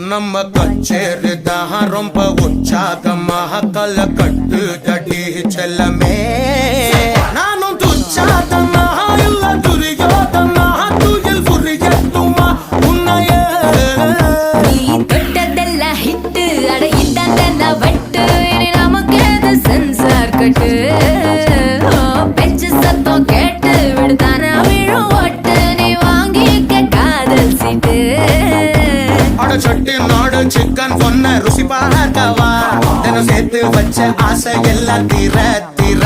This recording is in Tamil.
நம்ம கச்சேரிதான் ரொம்ப உற்சாகமாக கல கட்டு தடி செல்லமே நானும் துச்சாதமா இல்ல துரியோதமா துயில் புரியட்டுமா உன்னையே நீ தொட்டதெல்லாம் ஹிட்டு அட இட்டாந்தெல்லாம் வட்டு இனி நமக்கு எது சென்சார் கட்டு பெஞ்சு சத்தம் கேட்டு விடுதானா விழும் ஓட்டு நீ வாங்கிக்க காதல் சீட்டு சட்டி நாடு சிக்கன் பொண்ண ருசி பார்க்கவா தினம் சேர்த்து வச்ச ஆசை எல்லாம் தீர தீர